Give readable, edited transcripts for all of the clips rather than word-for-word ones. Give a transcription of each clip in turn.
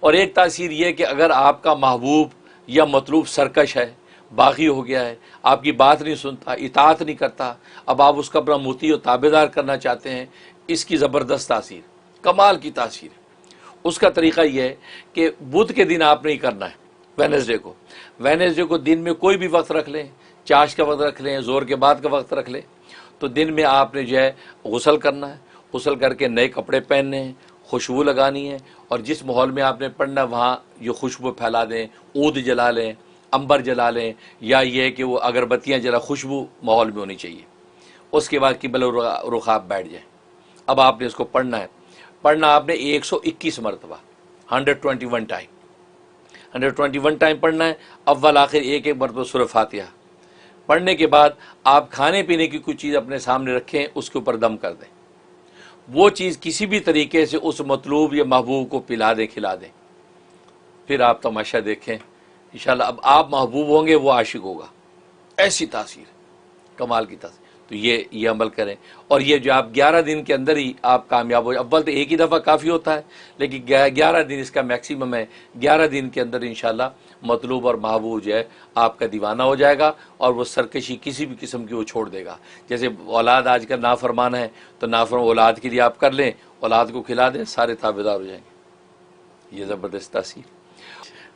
और एक तासीर यह कि अगर आपका महबूब या मतलूब सरकश है, बागी हो गया है, आपकी बात नहीं सुनता, इताअत नहीं करता, अब आप उसका अपना मुती और ताबेदार करना चाहते हैं, इसकी ज़बरदस्त तासीर, कमाल की तासीर। उसका तरीक़ा यह है कि बुध के दिन आपने ही करना है, वेनेसडे को दिन में कोई भी वक्त रख लें, चाश का वक्त रख लें, ज़ोर के बाद का वक्त रख लें, तो दिन में आपने जो है गुस्ल करना है, गुस्ल करके नए कपड़े पहनने हैं, खुशबू लगानी है, और जिस माहौल में आपने पढ़ना वहाँ ये खुशबू फैला दें, ऊद जला लें, अंबर जला लें, या ये कि वो अगरबत्तियाँ जला, खुशबू माहौल में होनी चाहिए। उसके बाद किबल रुख आप बैठ जाएँ। अब आपने इसको पढ़ना है, पढ़ना आपने 121 मरतबा, 121 टाइम, 121 टाइम पढ़ना है। अव्वल आखिर एक एक मरतबा सूरह फातिहा पढ़ने के बाद आप खाने पीने की कुछ चीज़ अपने सामने रखें, उसके ऊपर दम कर दें। वो चीज़ किसी भी तरीके से उस मतलूब या महबूब को पिला दें, खिला दें। फिर आप तमाशा देखें इंशाल्लाह, अब आप महबूब होंगे, वो आशिक होगा। ऐसी तासीर, कमाल की तासीर। तो ये अमल करें, और ये जो आप 11 दिन के अंदर ही आप कामयाब हो। अव्वल तो एक ही दफ़ा काफ़ी होता है, लेकिन 11 दिन इसका मैक्सिमम है। 11 दिन के अंदर इंशाल्लाह मतलूब और महबूब जो है आपका दीवाना हो जाएगा, और वो सरकशी किसी भी किस्म की वो छोड़ देगा। जैसे औलाद आजकल नाफरमान है, तो नाफरमान औलाद के लिए आप कर लें, औलाद को खिला दें, सारे ताबेदार हो जाएंगे। ये ज़बरदस्त तासीर।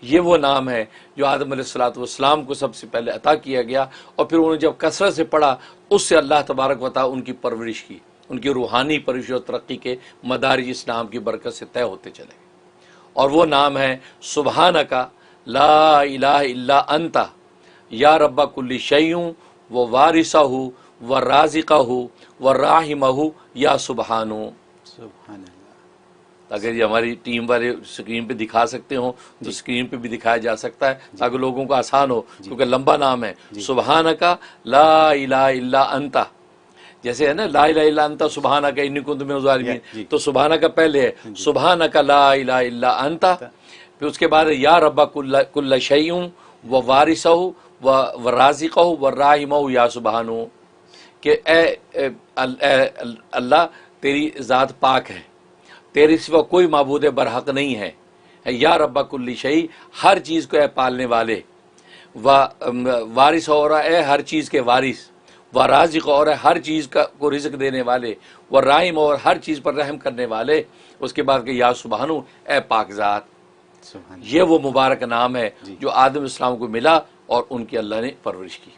ये वो नाम है जो आदम अलैहिस्सलाम को सबसे पहले अता किया गया, और फिर उन्होंने जब कसरत से पढ़ा, उससे अल्लाह तबारक व तआला उनकी परवरिश की, उनकी रूहानी परवरिश और तरक्की के मदारिज इस नाम की बरकत से तय होते चले। और वो नाम है सुबहानका ला इलाहा इल्ला अंता या रब्बा कुल्ली शैउन व वारिसहु व राज़िक़हु व राहिमहु या सुबहानु। अगर ये हमारी टीम वाले स्क्रीन पे दिखा सकते हो तो स्क्रीन पे भी दिखाया जा सकता है, ताकि लोगों को आसान हो, क्योंकि लंबा नाम है। सुबहानका ला इलाहा इल्ला अंता, जैसे है ना ला इलाहा इल्ला अंता सुबहानका इन्नी कुन्तु मिनज़ ज़ालिमीन, तो सुबहानका पहले है, सुबहानका ला इलाहा इल्ला अंता, फिर उसके बाद या रब्बा कुल्ला शैउन व वारिसहु व राज़िक़हु व राहिमहु या सुबहानु, कि ए अल्लाह तेरी ज़ात पाक है, तेरे सिवा कोई माबूद बरहक नहीं है। या रब्बा कुल्ली शई, हर चीज़ को है पालने वाले, व वारिस हो रहा है हर चीज़ के वारिस, व राज़िक़ हो रहा है हर चीज़ को रिज़्क़ देने वाले, व राहिम और हर चीज़ पर रहम करने वाले। उसके बाद के या सुबहानु, ए पाकज़ात। ये वो मुबारक नाम है जो आदम इस्लाम को मिला और उनकी अल्लाह ने परवरिश की।